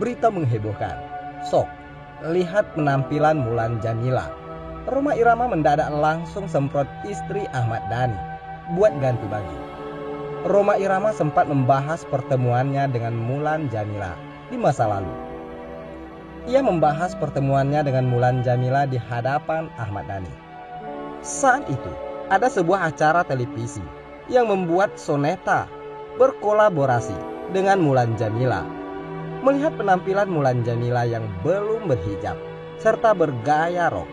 Berita menghebohkan. Sok, lihat penampilan Mulan Jamila. Rhoma Irama mendadak langsung semprot istri Ahmad Dhani buat ganti baju. Rhoma Irama sempat membahas pertemuannya dengan Mulan Jamila di masa lalu. Ia membahas pertemuannya dengan Mulan Jamila di hadapan Ahmad Dhani. Saat itu, ada sebuah acara televisi yang membuat Soneta berkolaborasi dengan Mulan Jamila. Melihat penampilan Mulan Jamila yang belum berhijab serta bergaya rock,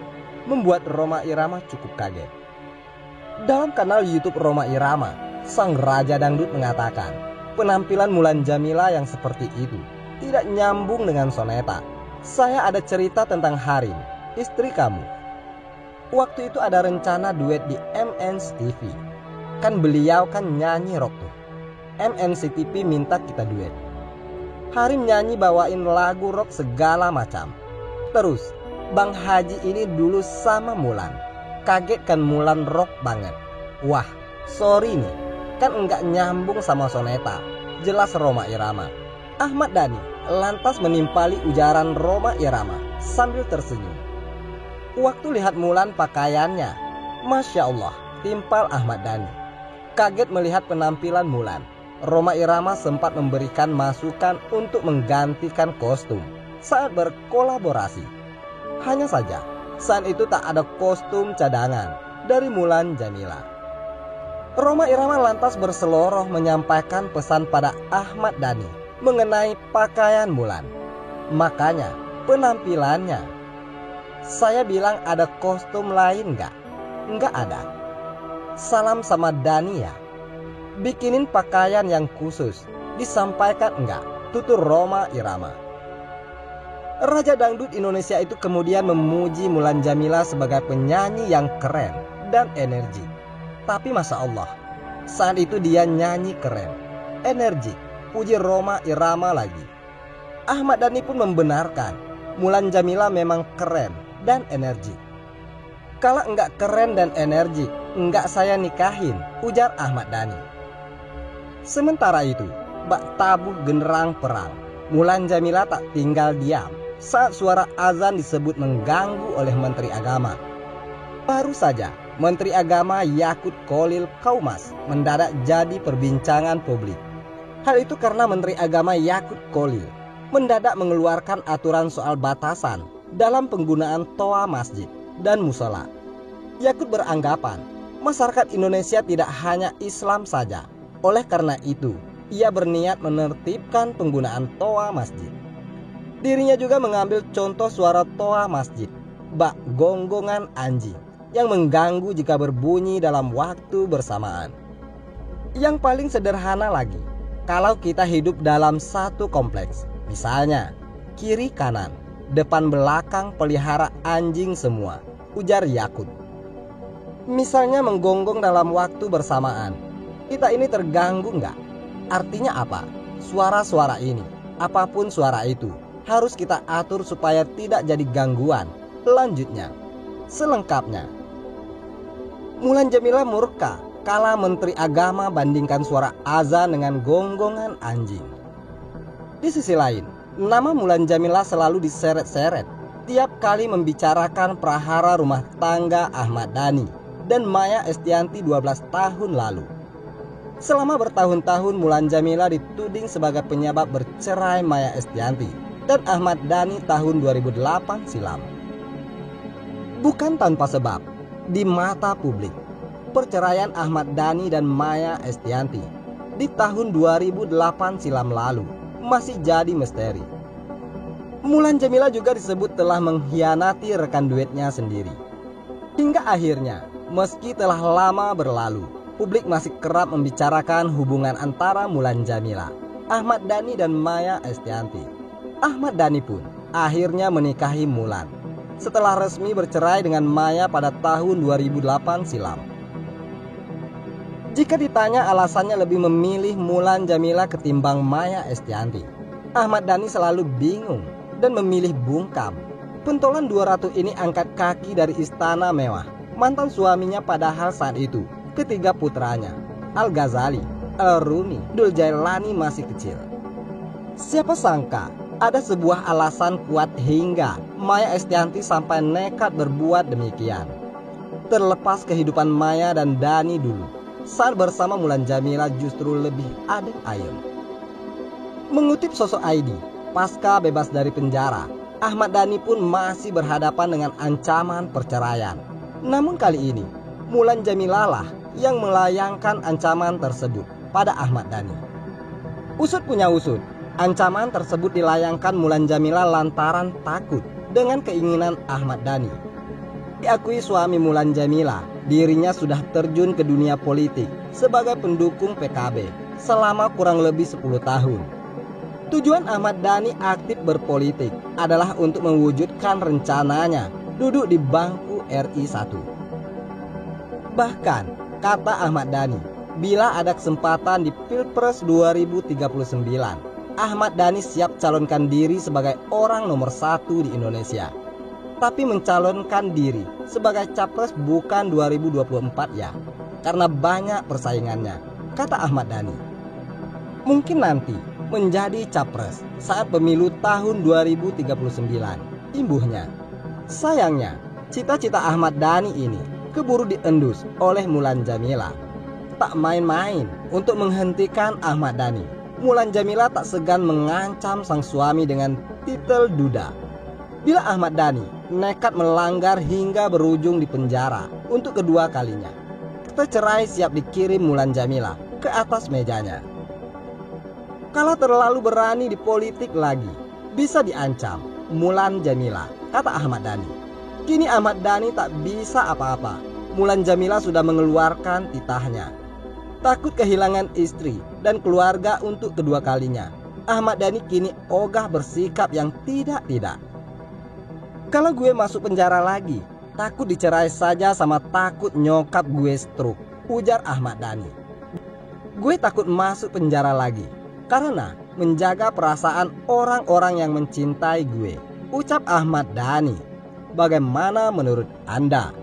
membuat Rhoma Irama cukup kaget. Dalam kanal YouTube Rhoma Irama, sang raja dangdut mengatakan, penampilan Mulan Jamila yang seperti itu tidak nyambung dengan Soneta. Saya ada cerita tentang Harim, istri kamu. Waktu itu ada rencana duet di MNC TV. Kan beliau kan nyanyi rock tuh. MNC TV minta kita duet. Harim nyanyi bawain lagu rock segala macam. Terus Bang Haji ini dulu sama Mulan. Kaget kan Mulan rock banget. Wah, sorry nih, kan enggak nyambung sama Soneta. Jelas Rhoma Irama. Ahmad Dhani lantas menimpali ujaran Rhoma Irama sambil tersenyum. Waktu lihat Mulan pakaiannya, Masya Allah, timpal Ahmad Dhani. Kaget melihat penampilan Mulan. Rhoma Irama sempat memberikan masukan untuk menggantikan kostum saat berkolaborasi. Hanya saja, saat itu tak ada kostum cadangan dari Mulan Jamila. Rhoma Irama lantas berseloroh menyampaikan pesan pada Ahmad Dhani mengenai pakaian Mulan. Makanya penampilannya. Saya bilang ada kostum lain nggak? Nggak ada. Salam sama Dhani ya. Bikinin pakaian yang khusus. Disampaikan enggak? Tutur Rhoma Irama. Raja dangdut Indonesia itu kemudian memuji Mulan Jamila sebagai penyanyi yang keren dan energi. Tapi Masya Allah, saat itu dia nyanyi keren, energi. Puji Rhoma Irama lagi. Ahmad Dhani pun membenarkan Mulan Jamila memang keren dan energi. Kalau enggak keren dan energi, enggak saya nikahin, ujar Ahmad Dhani. Sementara itu, bak tabuh genderang perang, Mulan Jamila tak tinggal diam saat suara azan disebut mengganggu oleh Menteri Agama. Baru saja Menteri Agama Yakut Kholil Qaumas mendadak jadi perbincangan publik. Hal itu karena Menteri Agama Yakut Kholil mendadak mengeluarkan aturan soal batasan dalam penggunaan toa masjid dan musola. Yakut beranggapan masyarakat Indonesia tidak hanya Islam saja. Oleh karena itu, ia berniat menertibkan penggunaan toa masjid. Dirinya juga mengambil contoh suara toa masjid, bak gonggongan anjing, yang mengganggu jika berbunyi dalam waktu bersamaan. Yang paling sederhana lagi, kalau kita hidup dalam satu kompleks, misalnya kiri kanan, depan belakang pelihara anjing semua, ujar Yakut. Misalnya menggonggong dalam waktu bersamaan, kita ini terganggu nggak? Artinya apa? Suara-suara ini, apapun suara itu, harus kita atur supaya tidak jadi gangguan. Lanjutnya, selengkapnya, Mulan Jamila murka kala Menteri Agama bandingkan suara azan dengan gonggongan anjing. Di sisi lain, nama Mulan Jamila selalu diseret-seret tiap kali membicarakan prahara rumah tangga Ahmad Dhani dan Maya Estianty 12 tahun lalu. Selama bertahun-tahun Mulan Jamila dituding sebagai penyebab bercerai Maya Estianty dan Ahmad Dhani tahun 2008 silam. Bukan tanpa sebab, di mata publik, perceraian Ahmad Dhani dan Maya Estianty di tahun 2008 silam lalu masih jadi misteri. Mulan Jamila juga disebut telah mengkhianati rekan duetnya sendiri. Hingga akhirnya, meski telah lama berlalu, publik masih kerap membicarakan hubungan antara Mulan Jamila, Ahmad Dhani dan Maya Estianty. Ahmad Dhani pun akhirnya menikahi Mulan setelah resmi bercerai dengan Maya pada tahun 2008 silam. Jika ditanya alasannya lebih memilih Mulan Jamila ketimbang Maya Estianty, Ahmad Dhani selalu bingung dan memilih bungkam. Pentolan 200 ini angkat kaki dari istana mewah mantan suaminya, padahal saat itu ketiga putranya, Al-Ghazali, Al-Rumi, Dul Jailani masih kecil. Siapa sangka Ada sebuah alasan kuat hingga Maya Estianty sampai nekat berbuat demikian. Terlepas kehidupan Maya dan Dani dulu, saat bersama Mulan Jameela justru lebih adem ayem. Mengutip sosok Aidi, pasca bebas dari penjara, Ahmad Dhani pun masih berhadapan dengan ancaman perceraian. Namun kali ini, Mulan Jameela lah yang melayangkan ancaman tersebut pada Ahmad Dhani. Usut punya usut, ancaman tersebut dilayangkan Mulan Jameela lantaran takut dengan keinginan Ahmad Dhani. Diakui suami Mulan Jameela, dirinya sudah terjun ke dunia politik sebagai pendukung PKB selama kurang lebih 10 tahun. Tujuan Ahmad Dhani aktif berpolitik adalah untuk mewujudkan rencananya duduk di bangku RI 1. Bahkan, kata Ahmad Dhani, bila ada kesempatan di Pilpres 2039, Ahmad Dhani siap calonkan diri sebagai orang nomor 1 di Indonesia. Tapi mencalonkan diri sebagai capres bukan 2024 ya, karena banyak persaingannya, kata Ahmad Dhani. Mungkin nanti menjadi capres saat pemilu tahun 2039, imbuhnya. Sayangnya, cita-cita Ahmad Dhani ini keburu diendus oleh Mulan Jameela. Tak main-main untuk menghentikan Ahmad Dhani, Mulan Jameela tak segan mengancam sang suami dengan titel duda. Bila Ahmad Dhani nekat melanggar hingga berujung di penjara untuk kedua kalinya, kata cerai siap dikirim Mulan Jameela ke atas mejanya. Kalau terlalu berani di politik lagi, bisa diancam Mulan Jameela, kata Ahmad Dhani. Kini Ahmad Dhani tak bisa apa-apa. Mulan Jameela sudah mengeluarkan titahnya. Takut kehilangan istri dan keluarga untuk kedua kalinya, Ahmad Dhani kini ogah bersikap yang tidak-tidak. Kalau gue masuk penjara lagi, takut dicerai saja sama takut nyokap gue stroke, ujar Ahmad Dhani. Gue takut masuk penjara lagi karena menjaga perasaan orang-orang yang mencintai gue, ucap Ahmad Dhani. Bagaimana menurut Anda?